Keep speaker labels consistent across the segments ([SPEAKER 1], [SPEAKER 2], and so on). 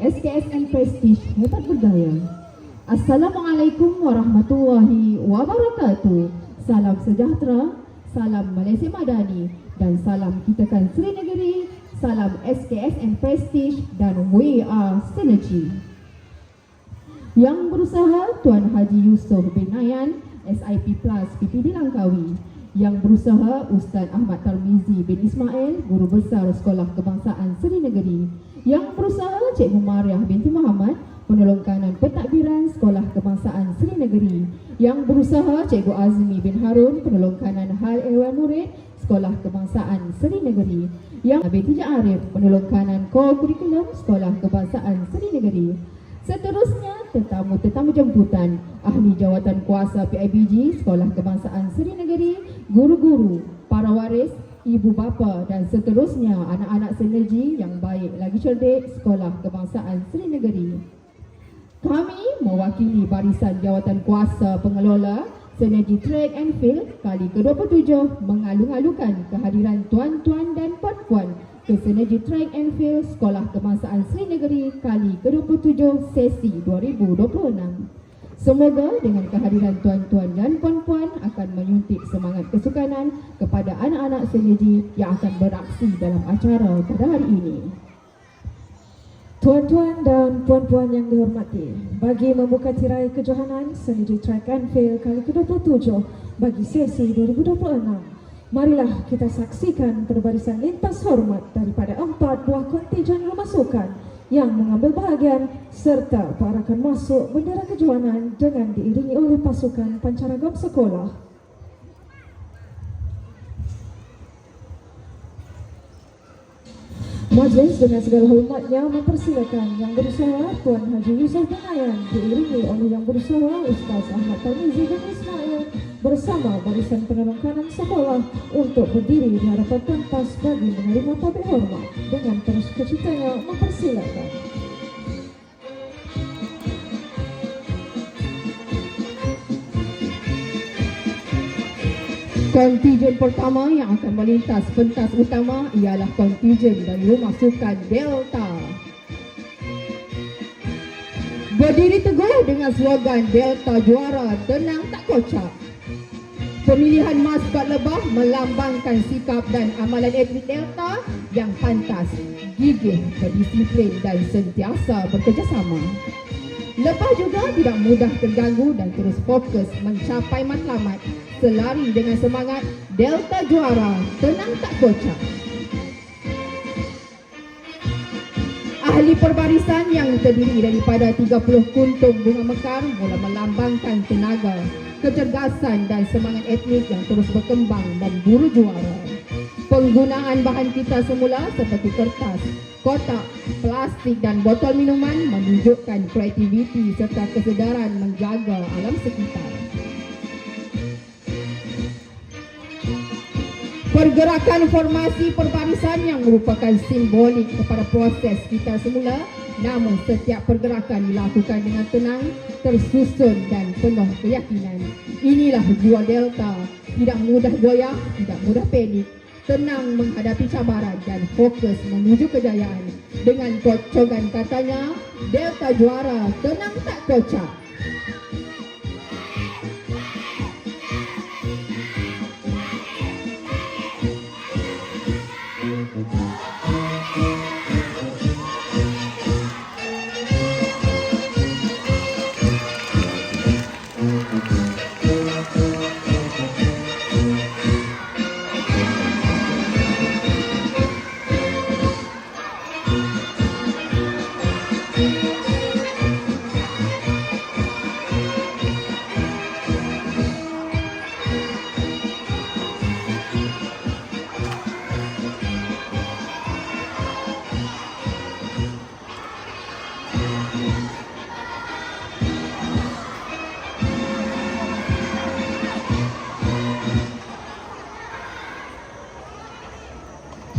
[SPEAKER 1] SKSN Prestige hebat bergaya. Assalamualaikum warahmatullahi wabarakatuh. Salam sejahtera, salam Malaysia Madani dan salam Kitakan Seri Negeri, salam SKSN Prestige dan WA Synergy. Yang berusaha Tuan Haji Yusof bin Nayan, SIP Plus PPD Langkawi. Yang berusaha Ustaz Ahmad Tarmizi bin Ismail, Guru Besar Sekolah Kebangsaan Seri Negeri. Yang berusaha Cikgu Mariah binti Muhammad, Penolong Kanan Pentadbiran Sekolah Kebangsaan Seri Negeri. Yang berusaha Cikgu Azmi bin Harun, Penolong Kanan Hal Ehwal Murid Sekolah Kebangsaan Seri Negeri. Yang Abi Tijak Arif, Penolong Kanan Kurikulum Sekolah Kebangsaan Seri Negeri. Seterusnya, tetamu-tetamu jemputan, ahli jawatan kuasa PIBG Sekolah Kebangsaan Seri Negeri, guru-guru, para waris, ibu bapa dan seterusnya anak-anak Synergy yang baik lagi cerdik Sekolah Kebangsaan Seri Negeri. Kami mewakili barisan jawatan kuasa pengelola Synergy Track and Field kali ke-27 mengalu-alukan kehadiran tuan-tuan dan puan-puan ke Synergy Track and Field Sekolah Kebangsaan Seri Negeri kali ke-27 sesi 2026. Semoga dengan kehadiran tuan-tuan dan puan-puan akan menyuntik semangat kesukanan kepada anak-anak Synergy yang akan beraksi dalam acara pada hari ini.
[SPEAKER 2] Tuan-tuan dan puan-puan yang dihormati, bagi membuka tirai kejohanan Synergy Track and Field kali ke-27 bagi sesi 2026, marilah kita saksikan perbarisan lintas hormat daripada 4 buah kontijen rumah sukan yang mengambil bahagian serta perakan masuk bendera kejohanan dengan diiringi oleh pasukan pancaragam sekolah. Majlis dengan segala hormatnya mempersilakan yang berusaha Tuan Haji Yusof bin Nayan diiringi oleh yang berusaha Ustaz Ahmad Tarmizi bin Ismail bersama barisan penolong kanan sekolah untuk berdiri di hadapan pentas bagi menerima tabik hormat. Dengan terus kecitanya mempersilakan.
[SPEAKER 1] Kontijen pertama yang akan melintas pentas utama ialah kontijen dari Rumah Sukan Delta. Berdiri teguh dengan slogan Delta Juara, Tenang Tak Kocak. Pemilihan maskat lebah melambangkan sikap dan amalan atlet Delta yang pantas, gigih, berdisiplin dan sentiasa bekerjasama. Lebah juga tidak mudah terganggu dan terus fokus mencapai matlamat selari dengan semangat Delta Juara, Tenang Tak Kocak. Ahli perbarisan yang terdiri daripada 30 kuntung bunga mekar mula melambangkan tenaga, kecergasan dan semangat etnik yang terus berkembang memburu juara. Penggunaan bahan kita semula seperti kertas, kotak, plastik dan botol minuman menunjukkan kreativiti serta kesedaran menjaga alam sekitar. Pergerakan formasi perbarisan yang merupakan simbolik kepada proses kita semula, namun setiap pergerakan dilakukan dengan tenang, tersusun dan penuh keyakinan. Inilah jiwa Delta, tidak mudah goyah, tidak mudah panik, tenang menghadapi cabaran dan fokus menuju kejayaan. Dengan kocogan katanya, Delta Juara, Tenang Tak Kocak.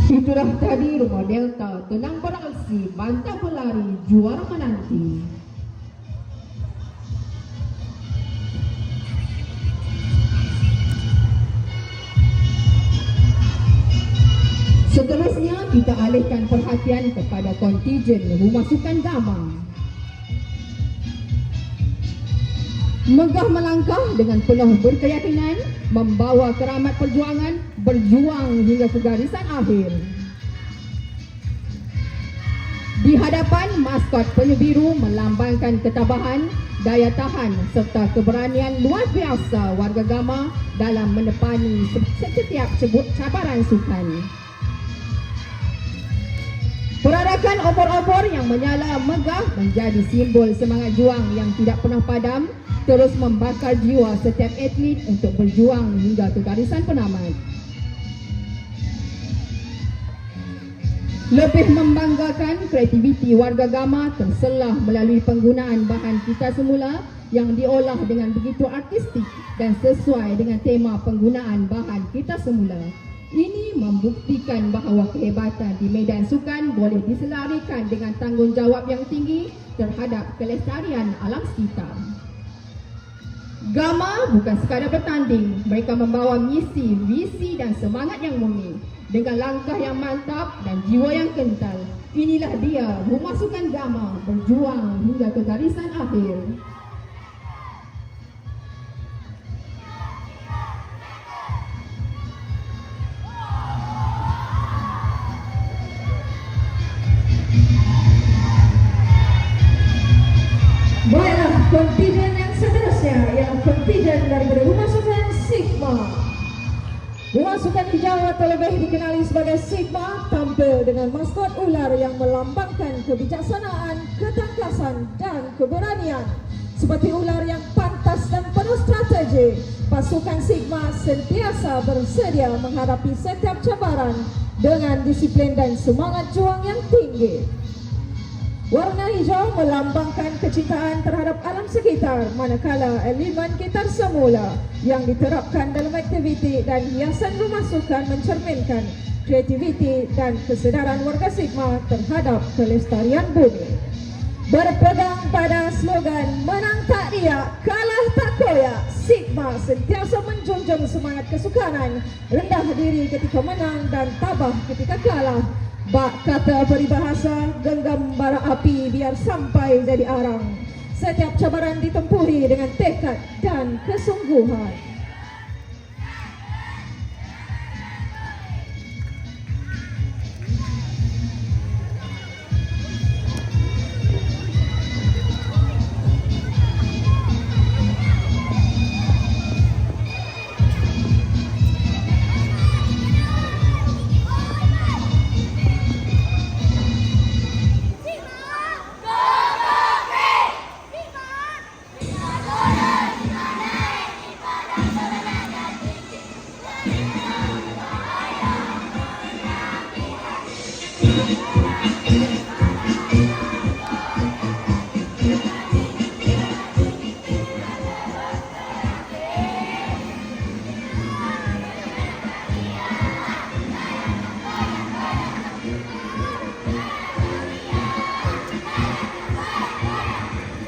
[SPEAKER 1] Itulah tadi Rumah Delta tenang beraksi, bantah pelari, juara menanti. Seterusnya kita alihkan perhatian perhatian kepada kontijen Rumah Sukan Gama. Megah melangkah dengan penuh berkeyakinan, membawa keramat perjuangan, berjuang hingga ke garisan akhir. Di hadapan maskot penyu biru melambangkan ketabahan, daya tahan serta keberanian luar biasa warga Gama dalam menepani setiap cabaran sukan. Perarakan obor-obor yang menyala megah menjadi simbol semangat juang yang tidak pernah padam, terus membakar jiwa setiap atlet untuk berjuang hingga ke garisan penamat. Lebih membanggakan, kreativiti warga Gama terselah melalui penggunaan bahan kita semula yang diolah dengan begitu artistik dan sesuai dengan tema penggunaan bahan kita semula. Ini membuktikan bahawa kehebatan di medan sukan boleh diselarikan dengan tanggungjawab yang tinggi terhadap kelestarian alam sekitar. Gama bukan sekadar bertanding, mereka membawa misi, visi dan semangat yang murni. Dengan langkah yang mantap dan jiwa yang kental, inilah dia Rumah Sukan Gama berjuang hingga ke garisan akhir.
[SPEAKER 2] Baiklah, kontingen yang seterusnya ialah kontingen daripada Rumah Sukan Sigma. Rumah Sukan Hijau atau lebih dikenali sebagai Sigma tampil dengan maskot ular yang melambangkan kebijaksanaan, ketangkasan dan keberanian. Seperti ular yang pantas dan penuh strategi, pasukan Sigma sentiasa bersedia menghadapi setiap cabaran dengan disiplin dan semangat juang yang tinggi. Warna hijau melambangkan kecintaan terhadap alam sekitar, manakala elemen gitar semula yang diterapkan dalam aktiviti dan hiasan rumah sukan mencerminkan kreativiti dan kesedaran warga Sigma terhadap kelestarian bumi. Berpegang pada slogan menang tak riak, kalah tak koyak, Sigma sentiasa menjunjung semangat kesukanan, rendah diri ketika menang dan tabah ketika kalah. Bak kata peribahasa, genggam bara api biar sampai jadi arang. Setiap cabaran ditempuhi dengan tekad dan kesungguhan.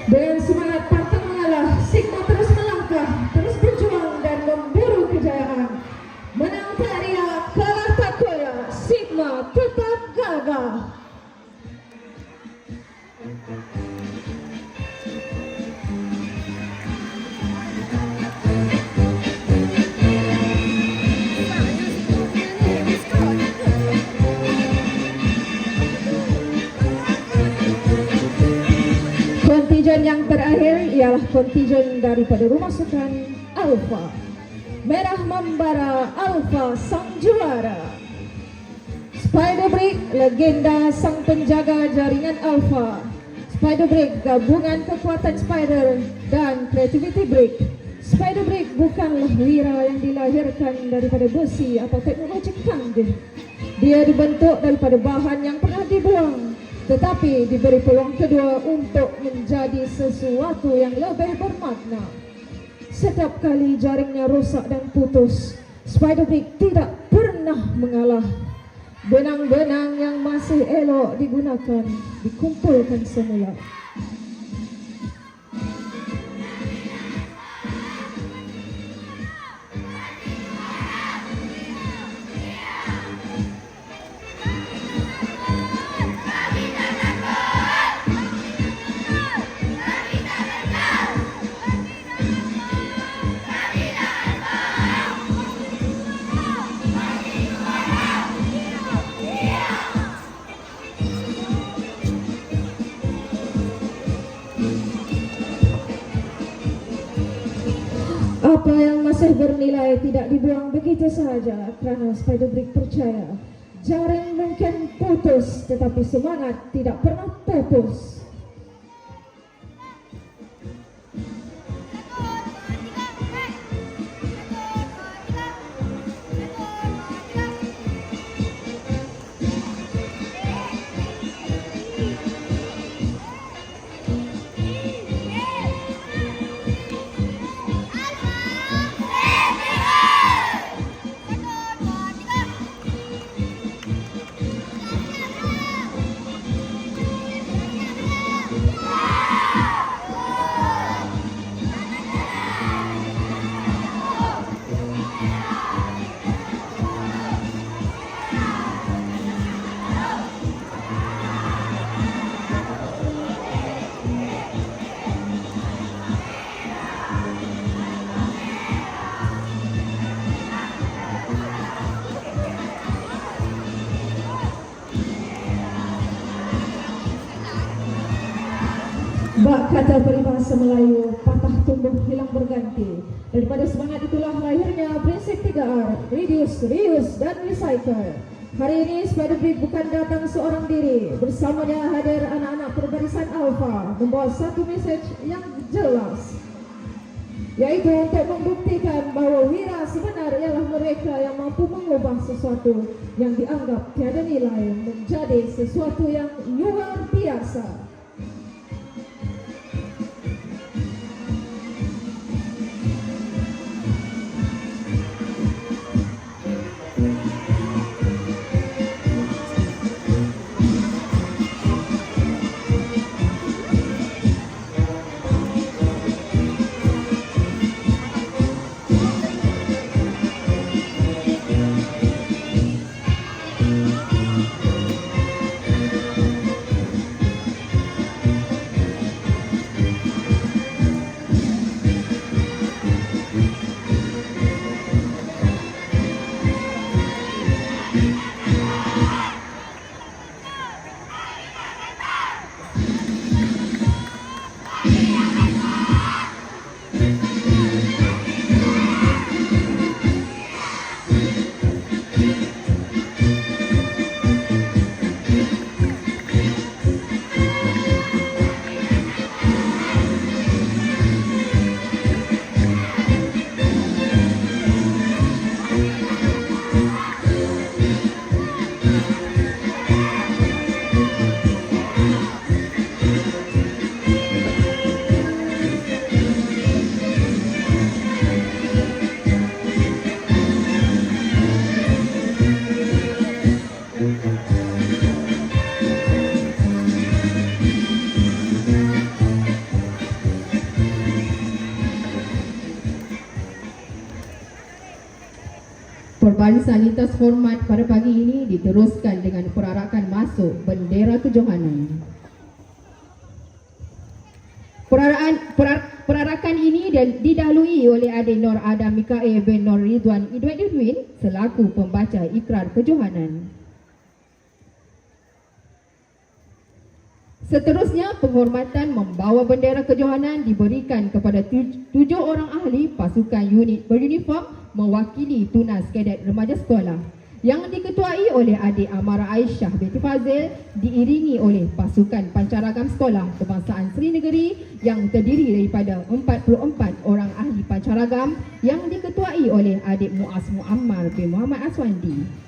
[SPEAKER 2] Dengan semangat pantang mengalah, Sigma terus melangkah, terus berjuang dan memburu kejayaan. Menang tak riak, kalah tak koyak, Sigma tetap gagah. Kontingen yang terakhir ialah kontingen daripada Rumah Sukan Alfa. Merah membara Alfa sang juara. Spider Break, legenda sang penjaga jaringan Alfa. Spider Break, gabungan kekuatan Spider dan Creativity Break. Spider Break bukanlah wira yang dilahirkan daripada besi atau teknologi canggih. Dia dibentuk daripada bahan yang pernah dibuang, tetapi diberi peluang kedua untuk menjadi sesuatu yang lebih bermakna. Setiap kali jaringnya rosak dan putus, Spider Break tidak pernah mengalah. Benang-benang yang masih elok digunakan dikumpulkan semula. Apa yang masih bernilai tidak dibuang begitu sahaja kerana Spider Brick percaya jaring mungkin putus tetapi semangat tidak pernah pupus. Bak kata peribahasa Melayu, patah tumbuh hilang berganti. Daripada semangat itulah lahirnya prinsip 3R, reduce, reuse dan recycle. Hari ini Spider Brick bukan datang seorang diri. Bersamanya hadir anak-anak perbarisan Alpha membawa satu mesej yang jelas, yaitu untuk membuktikan bahawa wira sebenar ialah mereka yang mampu mengubah sesuatu yang dianggap tiada nilai menjadi sesuatu yang luar biasa.
[SPEAKER 1] Perbarisan lintas hormat pada pagi ini diteruskan dengan perarakan masuk bendera kejohanan. Perarakan ini didahului oleh adik Nur Adam Mikael bin Nur Ridwan Edwin selaku pembaca ikrar kejohanan. Seterusnya, penghormatan membawa bendera kejohanan diberikan kepada 7 orang ahli pasukan unit beruniform mewakili tunas kadet remaja sekolah yang diketuai oleh adik Amara Aisyah binti Fazil, diiringi oleh pasukan pancaragam sekolah kebangsaan Seri Negeri yang terdiri daripada 44 orang ahli pancaragam yang diketuai oleh adik Muaz Muammar bin Muhammad Aswandi.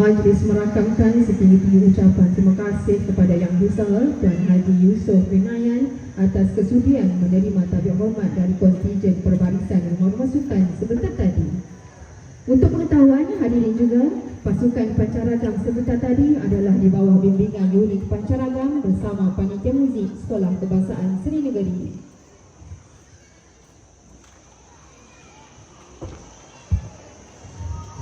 [SPEAKER 1] Majlis merakamkan setinggi-tinggi ucapan terima kasih kepada Yang Besar Tuan Haji Yusof bin Nayan atas kesudian menerima tabik hormat dari kontijen Perbarisan Rumah Sukan sebentar tadi. Untuk pengetahuan hadirin juga, pasukan pancaragam sebentar tadi adalah di bawah bimbingan unit pancaragam bersama panitia muzik Sekolah Kebangsaan Seri Negeri.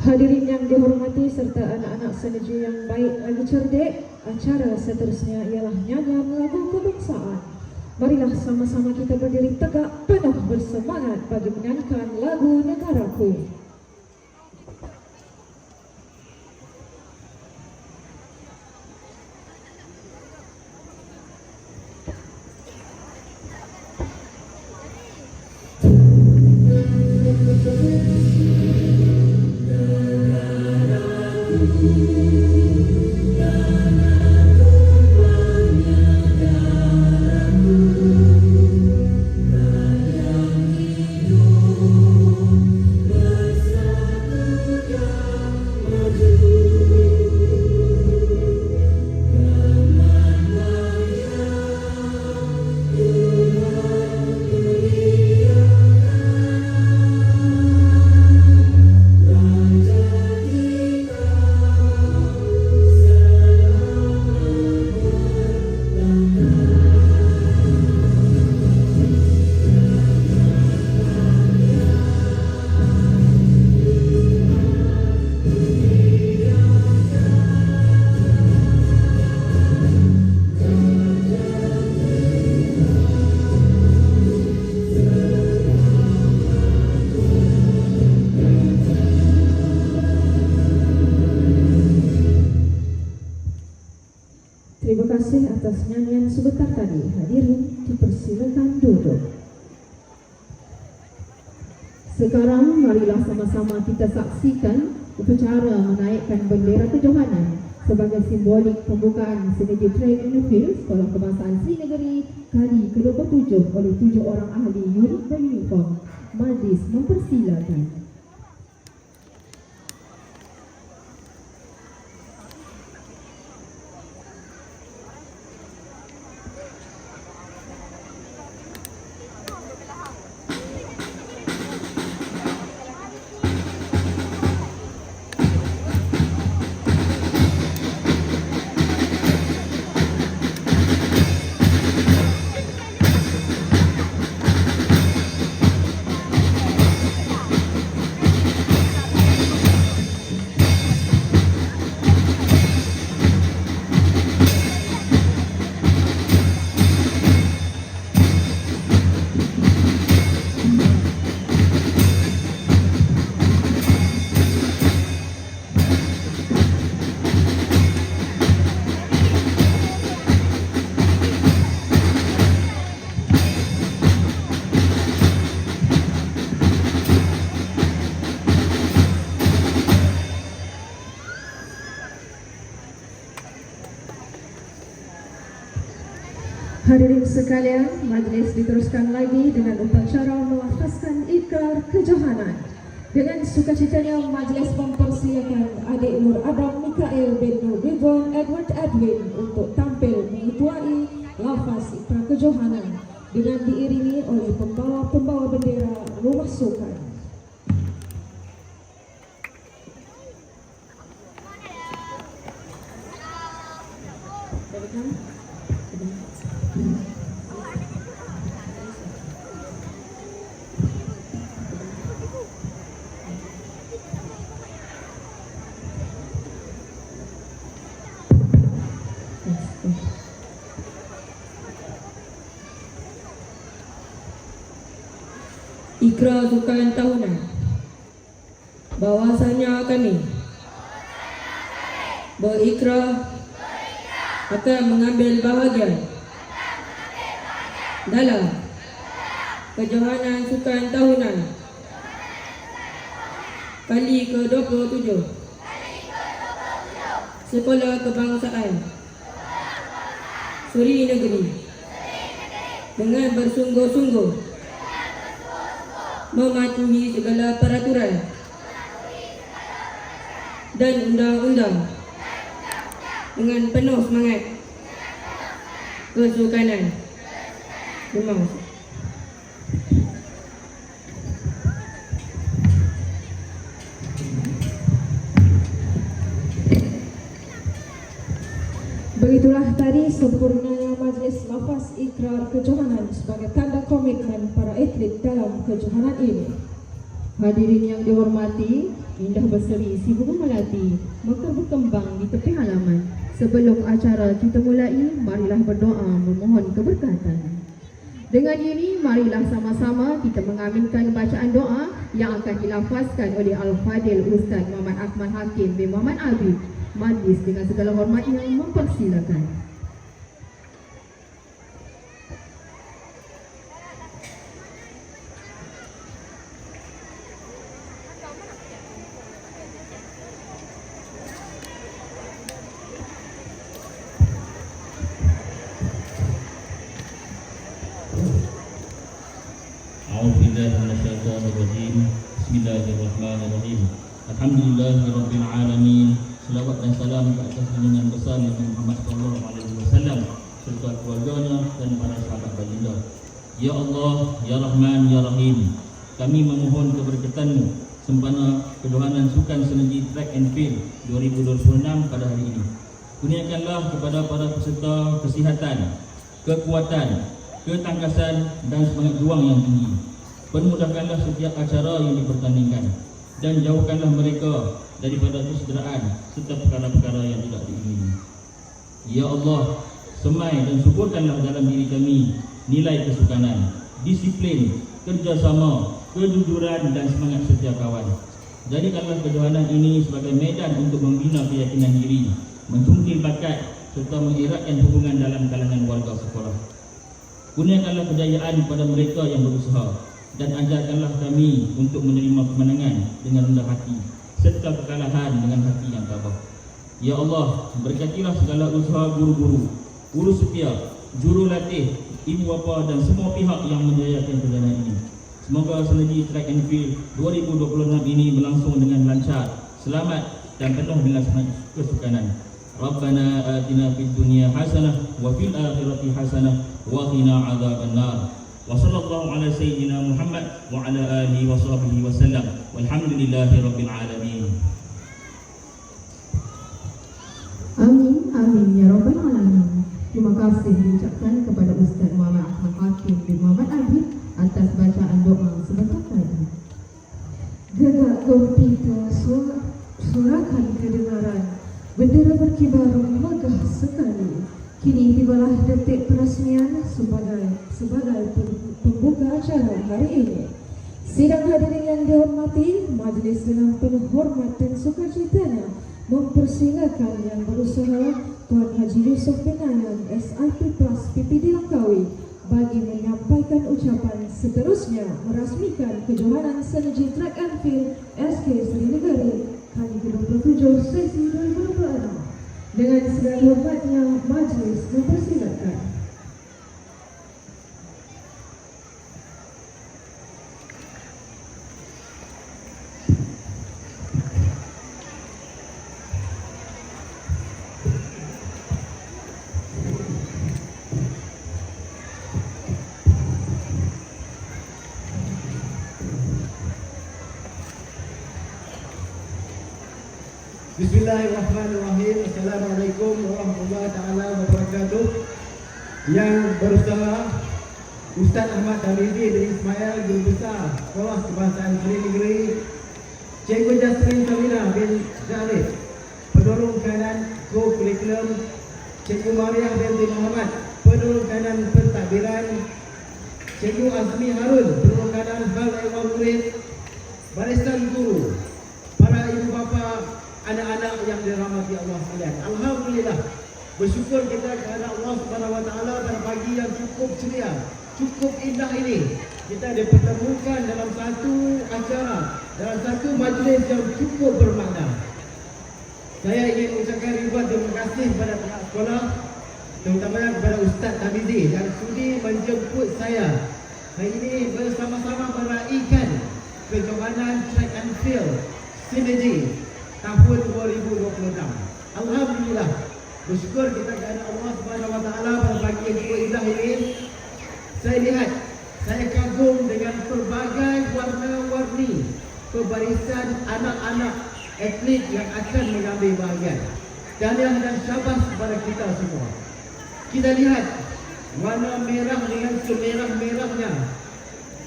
[SPEAKER 2] Hadirin yang dihormati serta anak-anak seneja yang baik lagi cerdik, acara seterusnya ialah nyanyian lagu kebangsaan. Marilah sama-sama kita berdiri tegak penuh bersemangat bagi menyanyikan lagu Negaraku. Terima kasih atas nyanyian sebentar tadi. Hadirin dipersilakan duduk.
[SPEAKER 1] Sekarang marilah sama-sama kita saksikan upacara menaikkan bendera kejohanan sebagai simbolik pembukaan semeja track and field Sekolah Kebangsaan Seri Negeri kali ke-27 oleh 7 orang ahli unit beruniform. Majlis mempersilakan.
[SPEAKER 2] Hadirin sekalian, majlis diteruskan lagi dengan upacara melafazkan ikrar kejohanan. Dengan sukacitanya majlis mempersilakan adik Nur Adam Mikael bin Nur Ridwan Edward Edwin untuk tampil mengetuai lafaz ikrar kejohanan dengan diiringi oleh pembawa-pembawa bendera rumah sukan.
[SPEAKER 3] Ikrar sukan tahunan. Bahawasanya kami berikrar akan mengambil bahagian dalam kejohanan sukan tahunan kali ke-27 Sekolah Kebangsaan Seri Negeri dengan bersungguh-sungguh mematuhi segala peraturan dan undang-undang dengan penuh semangat kesukanan. Terima kasih.
[SPEAKER 2] Begitulah tadi sempurnanya majlis lafaz ikrar kejohanan sebagai tanda komitmen para atlet dalam kejohanan ini.
[SPEAKER 1] Hadirin yang dihormati, indah berseri si bunga melati mekar berkembang di tepi halaman. Sebelum acara kita mulai, marilah berdoa memohon keberkatan. Dengan ini, marilah sama-sama kita mengaminkan bacaan doa yang akan dilafazkan oleh Al-Fadil Ustaz Muhammad Akmal Hakim bin Muhammad Abid. Majlis dengan segala hormatnya mempersilakan.
[SPEAKER 4] Bismillahirrahmanirrahim. Alhamdulillahirabbil alamin. Selawat dan salam ke atas junjungan besar Nabi Muhammad sallallahu alaihi wasallam serta keluarganya dan para sahabat baginda. Ya Allah, ya Rahman, ya Rahim. Kami memohon keberkatan-Mu sempena kejohanan sukan senergi track and field 2026 pada hari ini. Kurniakanlah kepada para peserta kesihatan, kekuatan, ketangkasan dan semangat juang yang tinggi. Permudahkanlah setiap acara yang dipertandingkan dan jauhkanlah mereka daripada kesederaan serta perkara-perkara yang tidak diingini. Ya Allah, semai dan suburkanlah dalam diri kami nilai kesukanan, disiplin, kerjasama, kejujuran dan semangat setia kawan. Jadikanlah kejohanan ini sebagai medan untuk membina keyakinan diri, mencungkil bakat serta mengeratkan hubungan dalam kalangan warga sekolah. Kurniakanlah kejayaan kepada mereka yang berusaha dan ajarkanlah kami untuk menerima kemenangan dengan rendah hati serta kekalahan dengan hati yang tabah. Ya Allah, berkatilah segala usaha guru-guru, guru setia, juru latih, ibu bapa dan semua pihak yang menjayakan kejohanan ini. Semoga senergi track and field 2026 ini berlangsung dengan lancar, selamat dan penuh dengan semangat kesukanan. Rabbana atina fid dunya hasanah wa fil akhirati hasanah wa qina adzabannar. Wa sallallahu ala sayyidina Muhammad wa ala alihi wa sahbihi wa sallam. Walhamdulillahi rabbil alamin.
[SPEAKER 1] Amin, amin ya rabbal alamin. Terima kasih diucapkan kepada Ustaz Muhammad Akmal Hakim bin Muhammad Abid atas bacaan doa sebentar tadi.
[SPEAKER 2] Gerak gempita suarakan kedengaran, bendera berkibar megah sekali. Kini tibalah detik peresmian sebagai pembuka acara hari ini. Sidang hadirin yang dihormati, majlis dengan penuh hormat dan sukacitanya mempersilakan yang berusaha Tuan Haji Yusof bin Nayan SIP Plus PPD Langkawi bagi menyampaikan ucapan seterusnya merasmikan kejohanan senergi track and field SK Seri Negeri hari ke-27 sesi 2026. Dengan segala hormatnya, majlis mempersilakan.
[SPEAKER 5] Bismillahirrahmanirrahim. Assalamualaikum warahmatullahi taala wabarakatuh. Yang berusaha Ustaz Ahmad Tarizi bin Ismail Guru Besar Sekolah Kebangsaan Seri Negeri, Cikgu Jasmin Samina bin Zarif, Pendorong Kanan Co-Curriculum, Cikgu Mariah binti Muhammad, Pendorong Kanan Pentadbiran, Cikgu Azmi Harun, Pendorong Kanan Hal Ehwal Murid, barisan guru, para ibu bapa, anak-anak yang dirahmati Allah sekalian. Alhamdulillah, bersyukur kita kepada Allah Subhanahu wa taala pada pagi yang cukup ceria, cukup indah ini. Kita dipertemukan dalam satu acara, dalam satu majlis yang cukup bermakna. Saya ingin mengucapkan ribuan terima kasih kepada pihak sekolah, terutamanya kepada Ustaz Tarizi yang sudi menjemput saya hari ini bersama-sama meraihkan kejohanan track and field sinergi tahun 2026. Alhamdulillah, Bersyukur kita kepada Allah Subhanahu Wa Taala pada pagi yang cukup indah ini. Saya lihat, saya kagum dengan pelbagai warna-warni pembarisan anak-anak atlet yang akan mengambil bahagian. Tahniah dan syabas kepada kita semua. Kita lihat warna merah dengan semerah-merahnya.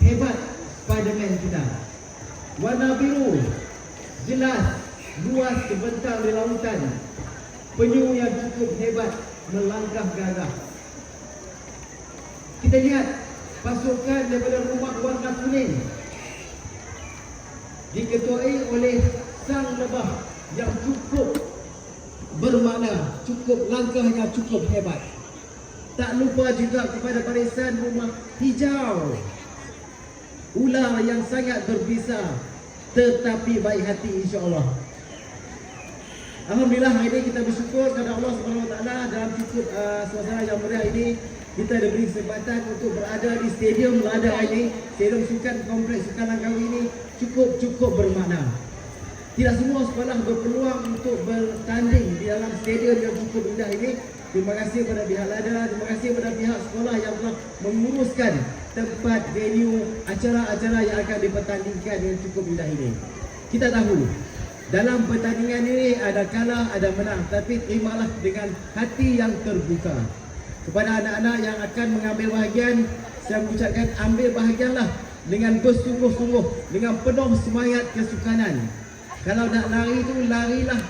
[SPEAKER 5] Hebat Spiderman kita. Warna biru jelas, luas terbentang di lautan. Penyu yang cukup hebat melangkah gagah. Kita lihat pasukan daripada rumah warna kuning diketuai oleh sang lebah yang cukup bermakna, cukup langkahnya cukup hebat. Tak lupa juga kepada barisan rumah hijau, ular yang sangat berbisa tetapi baik hati, insya-Allah. Alhamdulillah, hari ini kita bersyukur kepada Allah Subhanahu Wa Taala dalam cukup suasana yang meriah ini. Kita diberi kesempatan untuk berada di stadium Lada ini, stadium sukan kompleks Sukan Langkawi ini cukup bermakna. Tidak semua sekolah berpeluang untuk bertanding di dalam stadium yang cukup indah ini. Terima kasih kepada pihak Lada, terima kasih kepada pihak sekolah yang telah menguruskan tempat venue acara-acara yang akan dipertandingkan yang cukup indah ini. Kita tahu dalam pertandingan ini ada kalah, ada menang, tapi terimalah dengan hati yang terbuka. Kepada anak-anak yang akan mengambil bahagian, saya mengucapkan ambil bahagianlah dengan bersungguh-sungguh, dengan penuh semangat kesukanan. Kalau nak lari itu, larilah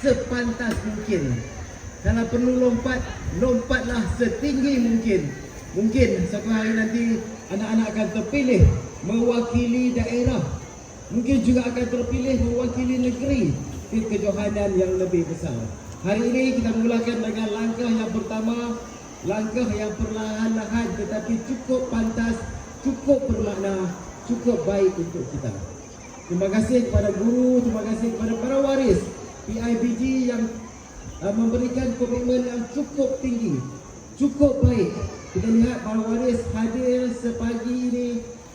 [SPEAKER 5] sepantas mungkin. Kalau perlu lompat, lompatlah setinggi mungkin. Mungkin satu hari nanti anak-anak akan terpilih mewakili daerah. Mungkin juga akan terpilih mewakili negeri di kejohanan yang lebih besar. Hari ini kita mulakan dengan langkah yang pertama, langkah yang perlahan-lahan tetapi cukup pantas, cukup bermakna, cukup baik untuk kita. Terima kasih kepada guru, terima kasih kepada para waris PIBG yang memberikan komitmen yang cukup tinggi, cukup baik. Kita lihat para waris hadir sepagi ini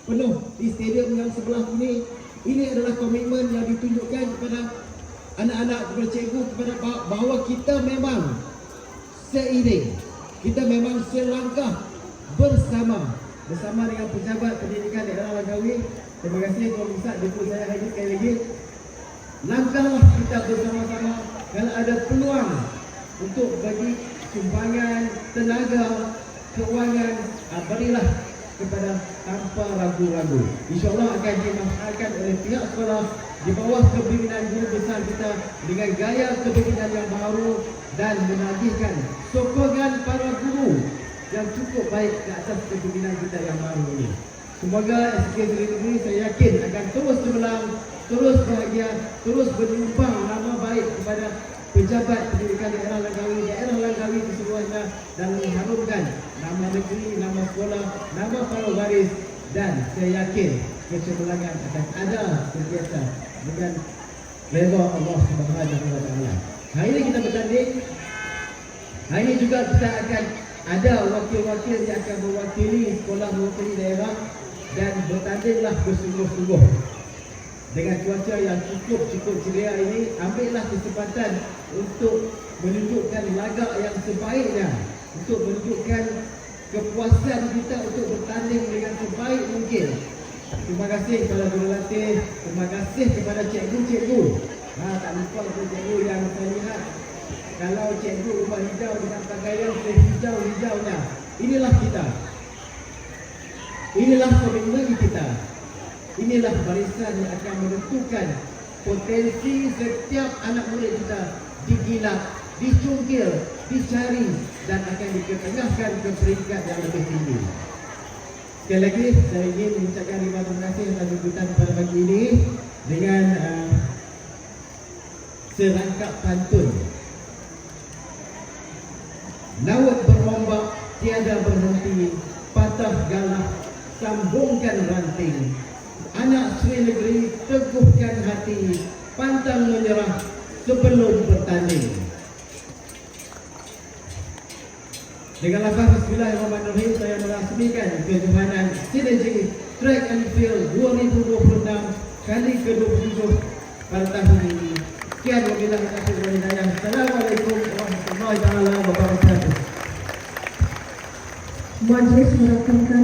[SPEAKER 5] penuh di stadium yang sebelah ini. Ini adalah komitmen yang ditunjukkan kepada anak-anak, kepada cikgu, kepada bahawa kita memang seiring, kita memang selangkah bersama dengan pejabat pendidikan daerah Langkawi. Terima kasih Tuan Ustaz jemput saya hari ini sekali lagi. Langkahlah kita bersama-sama. Kalau ada peluang untuk bagi sumbangan tenaga, keuangan, berilah kepada tanpa ragu-ragu. InsyaAllah akan dimanfaatkan oleh pihak sekolah di bawah kepimpinan guru besar kita dengan gaya kepimpinan yang baru dan menagihkan sokongan para guru yang cukup baik ke atas kepimpinan kita yang baru ini. Semoga SK Seri Negeri, saya yakin akan terus cemerlang, terus bahagia, terus menyumbang nama baik kepada pejabat pendidikan daerah Langkawi keseluruhannya dan mengharumkan nama negeri, nama sekolah, nama para waris, dan saya yakin kecemerlangan akan ada sentiasa dengan redha Allah Subhanahu Wa Taala. Hari ini kita bertanding. Hari ini juga kita akan ada wakil-wakil yang akan mewakili sekolah, mewakili daerah, dan bertandinglah bersungguh-sungguh. Dengan cuaca yang cukup ceria ini, ambillah kesempatan untuk menunjukkan lagak yang sebaiknya, untuk menunjukkan kepuasan kita untuk bertanding dengan sebaik mungkin. Terima kasih kepada guru latih, terima kasih kepada cikgu-cikgu. Tak lupa kepada cikgu yang saya lihat, kalau cikgu rumah hijau dengan pakaian sehijau-hijaunya, inilah kita. Inilah komitmen kita. Inilah barisan yang akan menentukan potensi setiap anak murid kita digilak, dicungkil, dicari dan akan diketengahkan ke peringkat yang lebih tinggi. Sekali lagi saya ingin mengucapkan terima kasih atas sambutan pada pagi ini dengan serangkap pantun. Laut berombak tiada berhenti, patah galah sambungkan ranting. Anak Seri Negeri teguhkan hati, pantang menyerah sebelum bertanding. Dengan lafaz Bismillahirrahmanirrahim, saya merasmikan kejohanan Synergy Track and Field 2026 kali ke-27 pada tahun ini. Sekian wabillahi taufiq wal hidayah. Assalamualaikum warahmatullahi wabarakatuh.
[SPEAKER 2] Majlis merakamkan